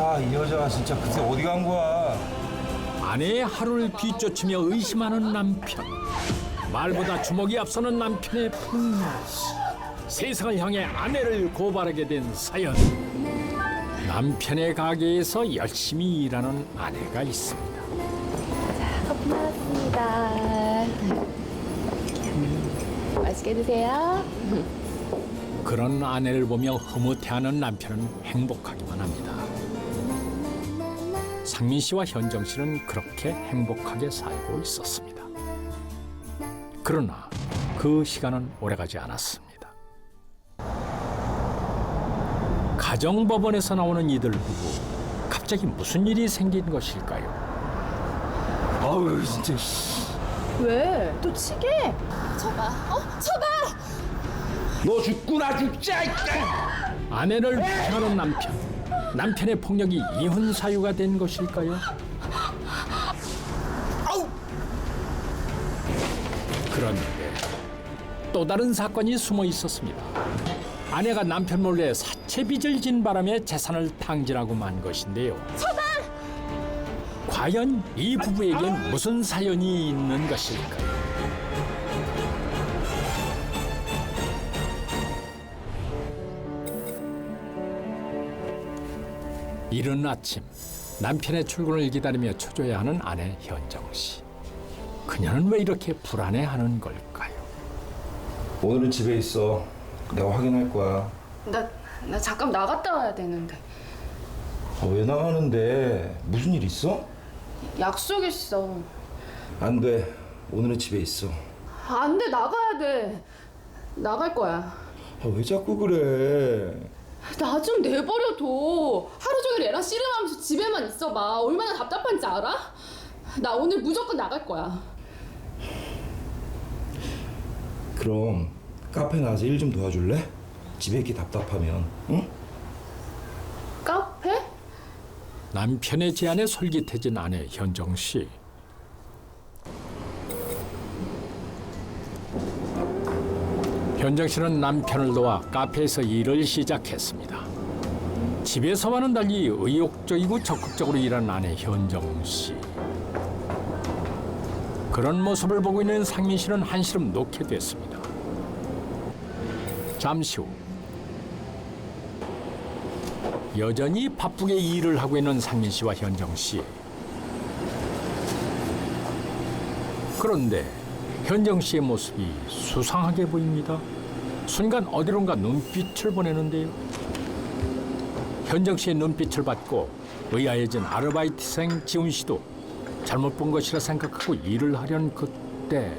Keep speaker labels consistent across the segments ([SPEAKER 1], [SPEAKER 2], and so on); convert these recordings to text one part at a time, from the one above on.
[SPEAKER 1] 아, 이 여자가 진짜 그새 어디 간 거야?
[SPEAKER 2] 아내의 하루를 뒤쫓으며 의심하는 남편. 말보다 주먹이 앞서는 남편의 분노. 세상을 향해 아내를 고발하게 된 사연. 남편의 가게에서 열심히 일하는 아내가 있습니다.
[SPEAKER 3] 커피 나왔습니다. 맛있게 드세요.
[SPEAKER 2] 그런 아내를 보며 흐뭇해하는 남편은 행복하기만 합니다. 상민 씨와 현정 씨는 그렇게 행복하게 살고 있었습니다. 그러나 그 시간은 오래가지 않았습니다. 가정법원에서 나오는 이들 부부, 갑자기 무슨 일이 생긴 것일까요?
[SPEAKER 1] 아우, 진짜.
[SPEAKER 3] 왜? 또 치게? 쳐봐. 쳐봐!
[SPEAKER 1] 너 죽구나 죽자.
[SPEAKER 2] 아내를 비하는 남편. 남편의 폭력이 이혼 사유가 된 것일까요? 그런데 또 다른 사건이 숨어 있었습니다. 아내가 남편 몰래 사채빚을 진 바람에 재산을 탕진하고 만 것인데요. 과연 이 부부에겐 무슨 사연이 있는 것일까요? 이른 아침 남편의 출근을 기다리며 초조해하는 아내 현정 씨. 그녀는 왜 이렇게 불안해하는 걸까요?
[SPEAKER 1] 오늘은 집에 있어. 내가 확인할 거야.
[SPEAKER 3] 나 잠깐 나갔다 와야 되는데.
[SPEAKER 1] 아, 왜 나가는데? 무슨 일 있어?
[SPEAKER 3] 약속 있어.
[SPEAKER 1] 안 돼. 오늘은 집에 있어.
[SPEAKER 3] 안 돼, 나가야 돼. 나갈 거야.
[SPEAKER 1] 아, 왜 자꾸 그래?
[SPEAKER 3] 나 좀 내버려둬. 하루 종일 애랑 씨름하면서 집에만 있어봐. 얼마나 답답한지 알아? 나 오늘 무조건 나갈 거야.
[SPEAKER 1] 그럼 카페 나가서 일 좀 도와줄래? 집에 있기 답답하면, 응?
[SPEAKER 3] 카페?
[SPEAKER 2] 남편의 제안에 솔깃해진 아내 현정 씨. 현정 씨는 남편을 도와 카페에서 일을 시작했습니다. 집에서와는 달리 의욕적이고 적극적으로 일하는 아내 현정 씨. 그런 모습을 보고 있는 상민 씨는 한시름 놓게 됐습니다. 잠시 후 여전히 바쁘게 일을 하고 있는 상민 씨와 현정 씨. 그런데 현정 씨의 모습이 수상하게 보입니다. 순간 어디론가 눈빛을 보내는데요. 현정 씨의 눈빛을 받고 의아해진 아르바이트생 지훈 씨도 잘못 본 것이라 생각하고 일을 하려는 그때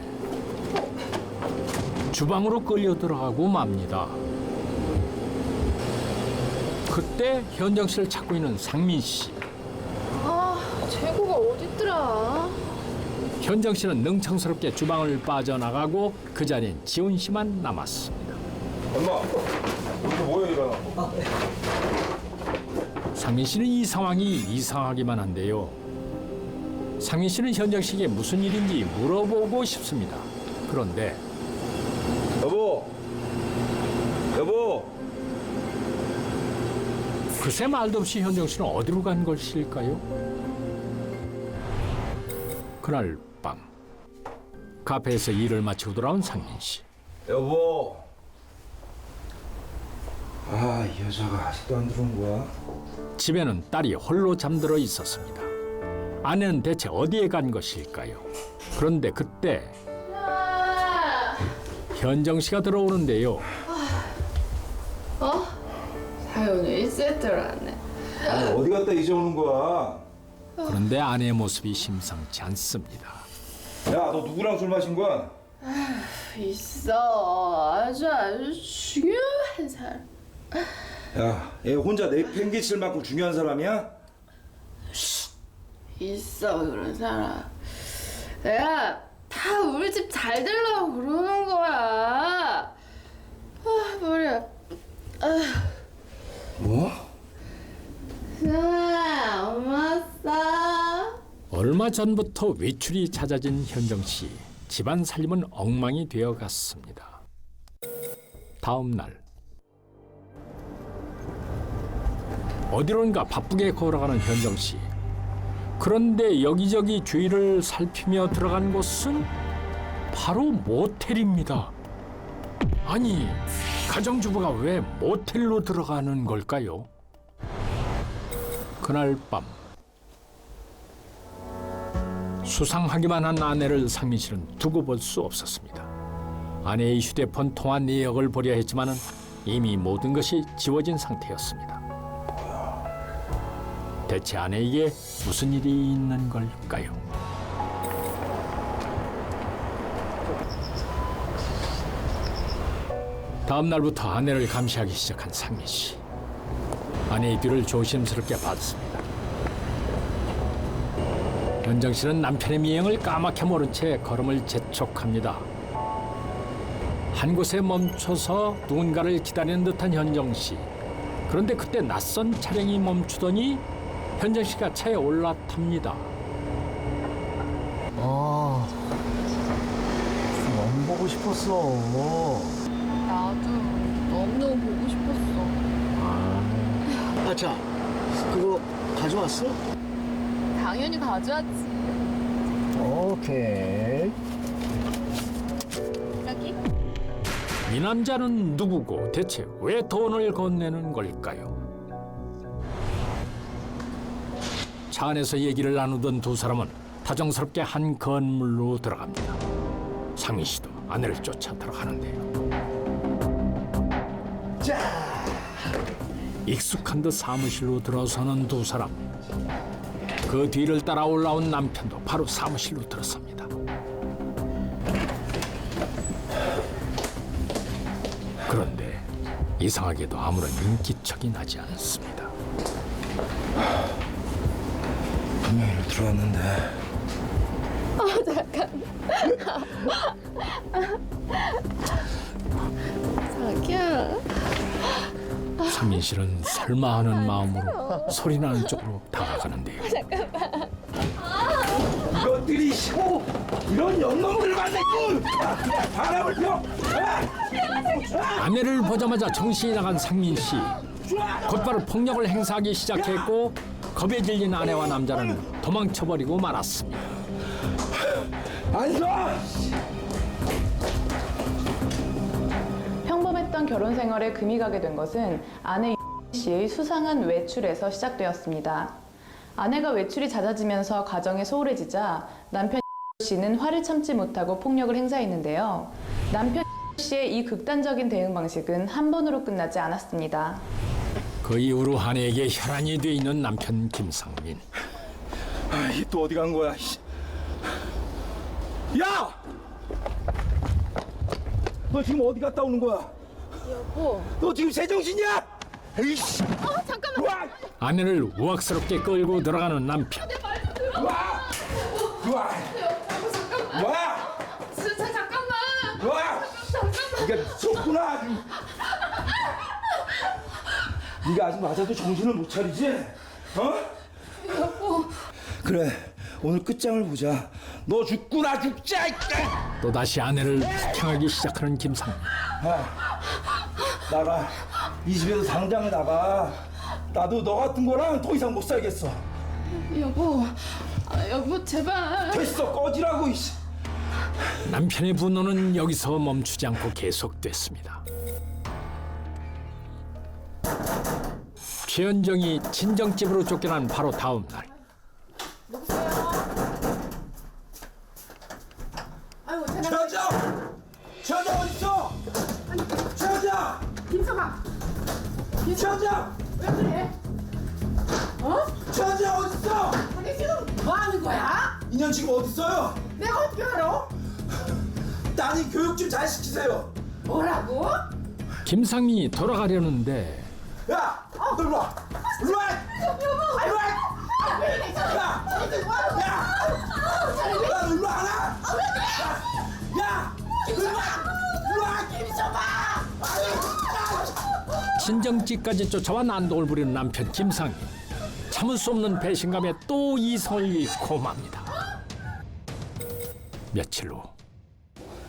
[SPEAKER 2] 주방으로 끌려 들어가고 맙니다. 그때 현정 씨를 찾고 있는 상민 씨.
[SPEAKER 3] 재고가 어딨더라?
[SPEAKER 2] 현정 씨는 능청스럽게 주방을 빠져나가고 그 자리엔 지훈 씨만 남았습니다.
[SPEAKER 1] 엄마, 여기서 뭐해 일어나?
[SPEAKER 2] 상민 씨는 이 상황이 이상하기만 한데요. 상민 씨는 현정 씨에게 무슨 일인지 물어보고 싶습니다. 그런데
[SPEAKER 1] 여보.
[SPEAKER 2] 그새 말도 없이 현정 씨는 어디로 간 것일까요? 그날 밤 카페에서 일을 마치고 돌아온 상민 씨.
[SPEAKER 1] 여보. 아, 이 여자가 아직도 안 들어온 거야?
[SPEAKER 2] 집에는 딸이 홀로 잠들어 있었습니다. 아내는 대체 어디에 간 것일까요? 그런데 그때 현정 씨가 들어오는데요.
[SPEAKER 3] 사연을 1세트를 하네.
[SPEAKER 1] 아니, 어디 갔다 이제 오는 거야?
[SPEAKER 2] 그런데 아내의 모습이 심상치 않습니다.
[SPEAKER 1] 야, 너 누구랑 술 마신 거야?
[SPEAKER 3] 있어. 아주 중요한 사람.
[SPEAKER 1] 야, 얘 혼자 내팽개칠 만큼 중요한 사람이야?
[SPEAKER 3] 있어, 그런 사람. 내가 다 우리 집 잘 되려고 그러는 거야. 머리야.
[SPEAKER 1] 뭐?
[SPEAKER 3] 엄마 왔어.
[SPEAKER 2] 얼마 전부터 외출이 잦아진 현정 씨. 집안 살림은 엉망이 되어 갔습니다. 다음 날 어디론가 바쁘게 걸어가는 현정 씨. 그런데 여기저기 주위를 살피며 들어간 곳은 바로 모텔입니다. 아니, 가정주부가 왜 모텔로 들어가는 걸까요? 그날 밤 수상하기만 한 아내를 상민 씨는 두고 볼 수 없었습니다. 아내의 휴대폰 통화 내역을 보려 했지만은 이미 모든 것이 지워진 상태였습니다. 대체 아내에게 무슨 일이 있는 걸까요? 다음 날부터 아내를 감시하기 시작한 상민 씨. 아내의 뒤를 조심스럽게 봤습니다. 현정 씨는 남편의 미행을 까맣게 모른 채 걸음을 재촉합니다. 한 곳에 멈춰서 누군가를 기다리는 듯한 현정 씨. 그런데 그때 낯선 차량이 멈추더니 현정 씨가 차에 올라탑니다.
[SPEAKER 4] 아, 너무 보고 싶었어.
[SPEAKER 3] 나도 너무너무 보고 싶었어.
[SPEAKER 4] 아차, 그거 가져왔어?
[SPEAKER 3] 당연히 가져왔지.
[SPEAKER 4] 오케이.
[SPEAKER 3] 여기?
[SPEAKER 2] 이 남자는 누구고 대체 왜 돈을 건네는 걸까요? 차 안에서 얘기를 나누던 두 사람은 다정스럽게 한 건물로 들어갑니다. 상민 씨도 아내를 쫓아 들어가는데요. 익숙한 듯 사무실로 들어서는 두 사람. 그 뒤를 따라 올라온 남편도 바로 사무실로 들어섭니다. 그런데 이상하게도 아무런 인기척이 나지 않습니다.
[SPEAKER 1] 분명히 들어왔는데.
[SPEAKER 3] 자기야.
[SPEAKER 2] 상민 씨는 설마 하는 마음으로 소리나는 쪽으로 다가가는데요.
[SPEAKER 1] 이것들이 시고 이런 연놈을 만났군. 바람을 펴.
[SPEAKER 2] 아내를 보자마자 정신이 나간 상민 씨. 곧바로 폭력을 행사하기 시작했고 겁에 질린 아내와 남자는 도망쳐버리고 말았습니다.
[SPEAKER 1] 안 서.
[SPEAKER 5] 평범했던 결혼 생활에 금이 가게 된 것은 아내 씨의 수상한 외출에서 시작되었습니다. 아내가 외출이 잦아지면서 가정에 소홀해지자 남편 씨는 화를 참지 못하고 폭력을 행사했는데요. 남편 씨의 이 극단적인 대응 방식은 한 번으로 끝나지 않았습니다.
[SPEAKER 2] 그 이후로 아내에게 혈안이 돼 있는 남편 김상민.
[SPEAKER 1] 또 어디 간 거야? 야! 너 지금 어디 갔다 오는 거야?
[SPEAKER 3] 여보.
[SPEAKER 1] 너 지금 제정신이야? 에이씨!
[SPEAKER 3] 잠깐만.
[SPEAKER 1] 와!
[SPEAKER 2] 아내를 우악스럽게 끌고 들어가는 남편.
[SPEAKER 1] 와! 와! 와!
[SPEAKER 3] 진짜 잠깐만.
[SPEAKER 1] 와! 네가 미쳤구나 아주. 네가 아직 맞아도 정신을 못 차리지? 어?
[SPEAKER 3] 여보.
[SPEAKER 1] 그래 오늘 끝장을 보자. 너 죽구나 죽자.
[SPEAKER 2] 또다시 아내를 폭행하기 시작하는 김상민.
[SPEAKER 1] 나가. 이 집에서 당장 나가. 나도 너 같은 거랑 더 이상 못 살겠어.
[SPEAKER 3] 여보. 여보 제발.
[SPEAKER 1] 됐어 꺼지라고 이씨.
[SPEAKER 2] 남편의 분노는 여기서 멈추지 않고 계속됐습니다. 최현정이 친정집으로 쫓겨난 바로 다음 날.
[SPEAKER 1] 최현정! 최현정 어디 있어? 최현정!
[SPEAKER 6] 김서방,
[SPEAKER 1] 최현정!
[SPEAKER 6] 왜 그래? 어?
[SPEAKER 1] 최현정 어디 있어?
[SPEAKER 6] 아니 지금 뭐 하는 거야?
[SPEAKER 1] 인연 지금 어디 있어요?
[SPEAKER 6] 내가 어떻게 알아?
[SPEAKER 1] 따님 교육 좀 잘 시키세요.
[SPEAKER 6] 뭐라고?
[SPEAKER 2] 김상민이 돌아가려는데
[SPEAKER 1] 야! 너 일로 와! 일로 와! 일로 와! 야! 야! 너 일로 와라! 야! 일로 와! 일로 와!
[SPEAKER 2] 친정집까지 쫓아와 난동을 부리는 남편 김상민. 참을 수 없는 배신감에 또 이성을 잃고 맙니다. 며칠 후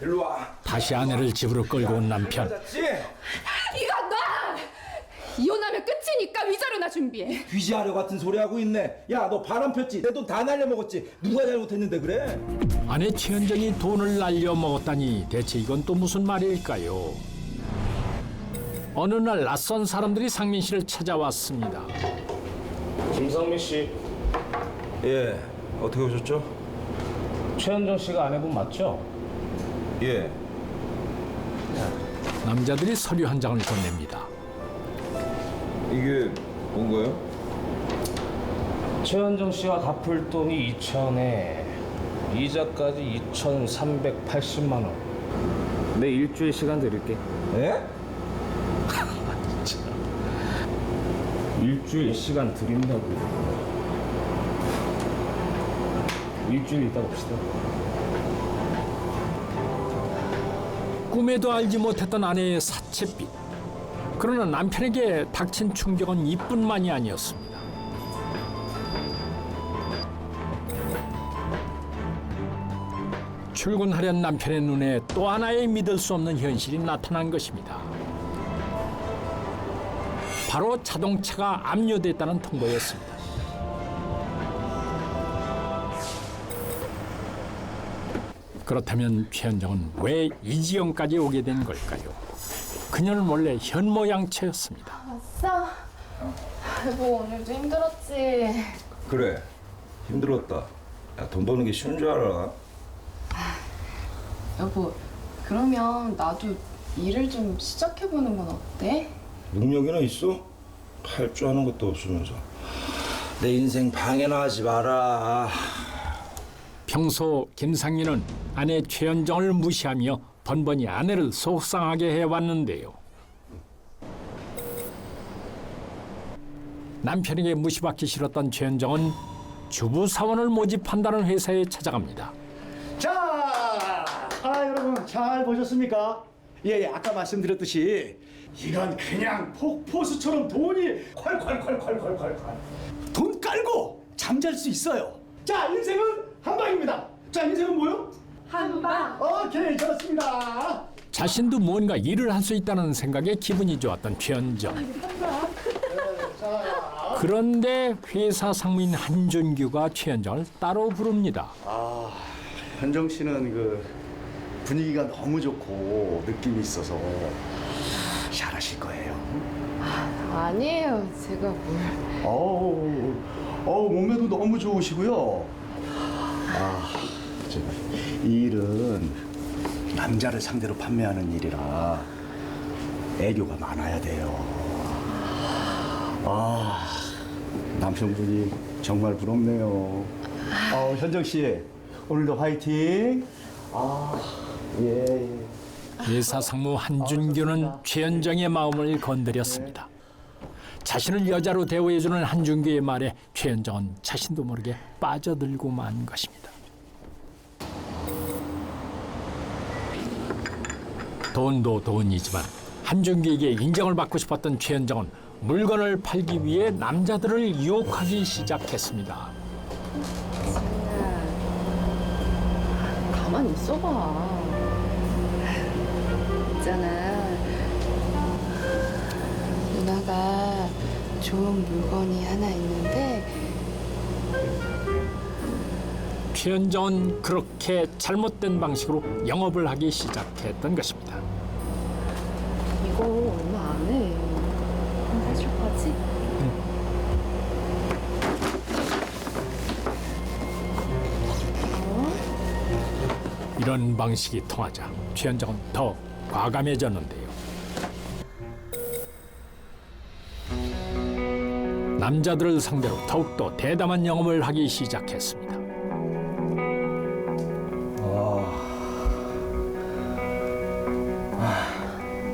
[SPEAKER 1] 일로 와!
[SPEAKER 2] 다시 아내를 집으로 끌고 온 남편.
[SPEAKER 1] 맞았지?
[SPEAKER 3] 이건 나. 이혼하면 끝이니. 테니까 위자료나 준비해.
[SPEAKER 1] 귀지하려 같은 소리 하고 있네. 야, 너 바람 폈지? 내 돈 다 날려먹었지? 누가 잘못했는데 그래?
[SPEAKER 2] 아내 최현정이 돈을 날려 먹었다니 대체 이건 또 무슨 말일까요? 어느 날 낯선 사람들이 상민 씨를 찾아왔습니다.
[SPEAKER 7] 김상민 씨,
[SPEAKER 1] 예, 어떻게 오셨죠?
[SPEAKER 7] 최현정 씨가 아내분 맞죠?
[SPEAKER 1] 예.
[SPEAKER 2] 남자들이 서류 한 장을 건넵니다.
[SPEAKER 1] 이게 뭔가요?
[SPEAKER 7] 최현정 씨가 갚을 돈이 2천에 이자까지 2,380만 원. 내 일주일 시간 드릴게.
[SPEAKER 1] 예?
[SPEAKER 7] 일주일 시간 드린다고. 일주일 있다 봅시다.
[SPEAKER 2] 꿈에도 알지 못했던 아내의 사채빚. 그러나 남편에게 닥친 충격은 이뿐만이 아니었습니다. 출근하려는 남편의 눈에 또 하나의 믿을 수 없는 현실이 나타난 것입니다. 바로 자동차가 압류됐다는 통보였습니다. 그렇다면 최현정은 왜 이 지경까지 오게 된 걸까요? 그녀는 원래 현모양처였습니다.
[SPEAKER 3] 아싸. 여보 오늘도 힘들었지?
[SPEAKER 1] 그래, 힘들었다. 야, 돈 버는 게 쉬운 줄 알아?
[SPEAKER 3] 여보 그러면 나도 일을 좀 시작해보는 건 어때?
[SPEAKER 1] 능력이나 있어? 할 줄 아는 것도 없으면서 내 인생 방해나 하지 마라.
[SPEAKER 2] 평소 김상민은 아내 최현정을 무시하며 번번이 아내를 속상하게 해왔는데요. 남편에게 무시받기 싫었던 최현정은 주부 사원을 모집한다는 회사에 찾아갑니다.
[SPEAKER 4] 자, 여러분 잘 보셨습니까? 예, 아까 말씀드렸듯이 이건 그냥 폭포수처럼 돈이 콸콸콸콸콸콸콸 돈 깔고 잠잘 수 있어요. 자, 인생은 한 방입니다. 자, 인생은 뭐요?
[SPEAKER 6] 한 방.
[SPEAKER 4] 오케이, 좋습니다.
[SPEAKER 2] 자신도 뭔가 일을 할 수 있다는 생각에 기분이 좋았던 최현정. 그런데 회사 상무인 한준규가 최현정을 따로 부릅니다.
[SPEAKER 4] 현정 씨는 그 분위기가 너무 좋고 느낌이 있어서 잘하실 거예요.
[SPEAKER 3] 아니에요 제가 뭘.
[SPEAKER 4] 몸매도 너무 좋으시고요. 제가 이 일은 남자를 상대로 판매하는 일이라 애교가 많아야 돼요. 남편분이 정말 부럽네요. 현정 씨 오늘도 화이팅. 예.
[SPEAKER 2] 회사 상무 한준규는 최현정의 마음을 건드렸습니다. 자신을 여자로 대우해주는 한준규의 말에 최현정은 자신도 모르게 빠져들고 만 것입니다. 돈도 돈이지만 한준규에게 인정을 받고 싶었던 최현정은 물건을 팔기 위해 남자들을 유혹하기 시작했습니다.
[SPEAKER 3] 가만히 있어봐.
[SPEAKER 8] 있잖아. 누나가 좋은 물건이 하나 있는데
[SPEAKER 2] 최현정은 그렇게 잘못된 방식으로 영업을 하기 시작했던 것입니다.
[SPEAKER 3] 이거 얼마 안 해. 한 사줄 거지?
[SPEAKER 2] 이런 방식이 통하자 최현정은 더 과감해졌는데요. 남자들을 상대로 더욱더 대담한 영업을 하기 시작했습니다.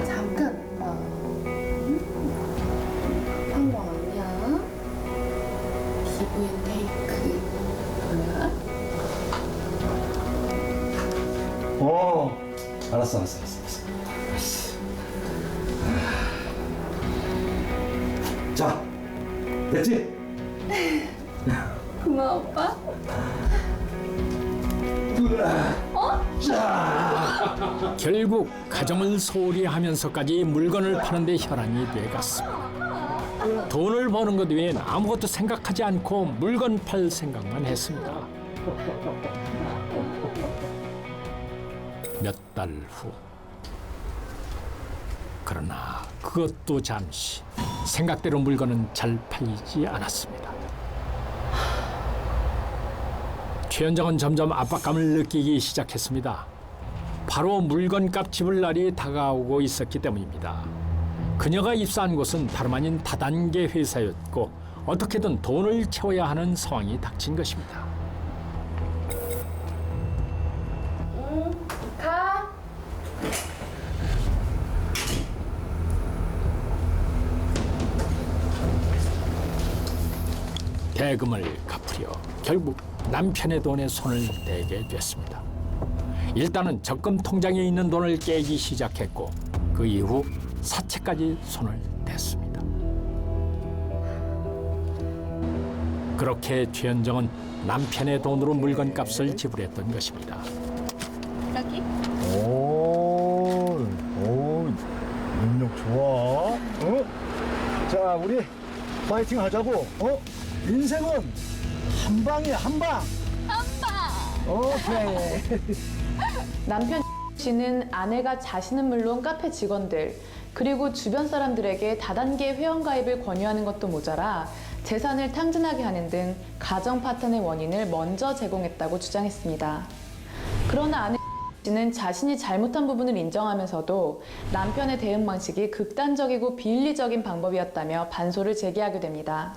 [SPEAKER 8] 잠깐 한거 아니야? 기부인 테이크 뭐야?
[SPEAKER 4] 알았어. 자, 됐지?
[SPEAKER 8] 고마워 오빠.
[SPEAKER 2] 결국 가정을 소홀히 하면서까지 물건을 파는 데 혈안이 돼갔습니다. 돈을 버는 것 외엔 아무것도 생각하지 않고 물건 팔 생각만 했습니다. 몇 달 후. 그러나 그것도 잠시 생각대로 물건은 잘 팔리지 않았습니다. 최현정은 점점 압박감을 느끼기 시작했습니다. 바로 물건값 지불 날이 다가오고 있었기 때문입니다. 그녀가 입사한 곳은 다름 아닌 다단계 회사였고 어떻게든 돈을 채워야 하는 상황이 닥친 것입니다.
[SPEAKER 8] 가.
[SPEAKER 2] 대금을 갚으려 결국 남편의 돈에 손을 대게 됐습니다. 일단은 적금 통장에 있는 돈을 깨기 시작했고 그 이후 사채까지 손을 댔습니다. 그렇게 최현정은 남편의 돈으로 물건값을 지불했던 것입니다.
[SPEAKER 4] 오, 능력 좋아. 자, 우리 파이팅 하자고. 인생은 한 방이야, 한 방. 오케이.
[SPEAKER 5] 남편 씨는 아내가 자신은 물론 카페 직원들 그리고 주변 사람들에게 다단계 회원가입을 권유하는 것도 모자라 재산을 탕진하게 하는 등 가정 파탄의 원인을 먼저 제공했다고 주장했습니다. 그러나 아내 씨는 자신이 잘못한 부분을 인정하면서도 남편의 대응 방식이 극단적이고 비윤리적인 방법이었다며 반소를 제기하게 됩니다.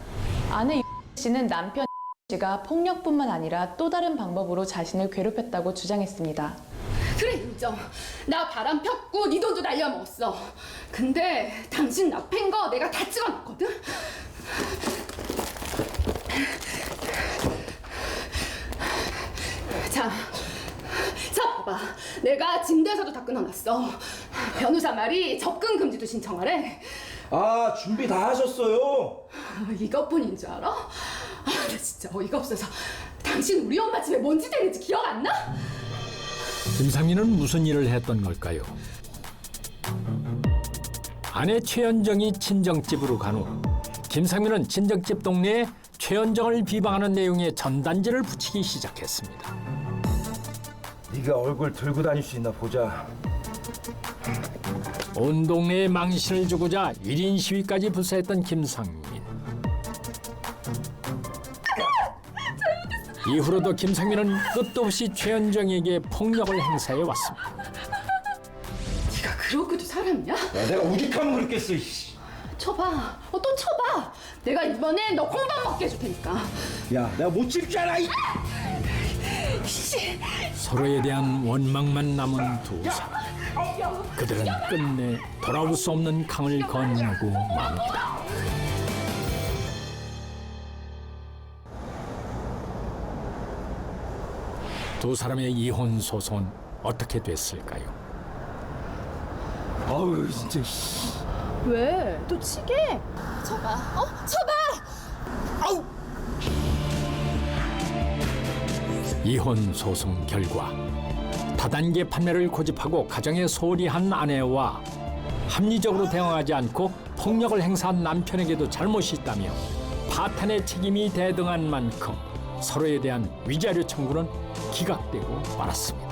[SPEAKER 5] 아내 씨는 남편 씨가 폭력뿐만 아니라 또 다른 방법으로 자신을 괴롭혔다고 주장했습니다.
[SPEAKER 3] 그래 인정. 나 바람 폈고 네 돈도 날려먹었어. 근데 당신 나 팬 거 내가 다 찍어놨거든. 자 봐봐. 내가 증대서도 다 끊어놨어. 변호사 말이 접근 금지도 신청하래.
[SPEAKER 1] 아, 준비 다 하셨어요?
[SPEAKER 3] 이것뿐인 줄 알아? 나 진짜 어이가 없어서. 당신 우리 엄마 집에 뭔 짓 했는지 기억 안 나?
[SPEAKER 2] 김상민은 무슨 일을 했던 걸까요? 아내 최현정이 친정집으로 간 후 김상민은 친정집 동네에 최현정을 비방하는 내용의 전단지를 붙이기 시작했습니다.
[SPEAKER 1] 네가 얼굴 들고 다닐 수 있나 보자.
[SPEAKER 2] 온 동네에 망신을 주고자 1인 시위까지 불사했던 김상민. 이후로도 김상민은 끝도 없이 최현정에게 폭력을 행사해 왔습니다.
[SPEAKER 3] 네가 그러고도 사람이야?
[SPEAKER 1] 야, 내가 우직하면 그랬겠어.
[SPEAKER 3] 쳐봐. 또 쳐봐. 내가 이번엔 너 콩밥 먹게 해줄 테니까.
[SPEAKER 1] 야, 내가 못 씹잖아.
[SPEAKER 2] 서로에 대한 원망만 남은 두 사람. 그들은 끝내 돌아올 수 없는 강을 건너고 맙니다. 두 사람의 이혼 소송은 어떻게 됐을까요?
[SPEAKER 1] 아우, 진짜.
[SPEAKER 3] 왜? 또 치게? 쳐봐. 쳐봐.
[SPEAKER 1] 아우.
[SPEAKER 2] 이혼 소송 결과 다단계 판매를 고집하고 가정에 소홀히 한 아내와 합리적으로 대응하지 않고 폭력을 행사한 남편에게도 잘못이 있다며 파탄의 책임이 대등한 만큼 서로에 대한 위자료 청구는 기각되고 말았습니다.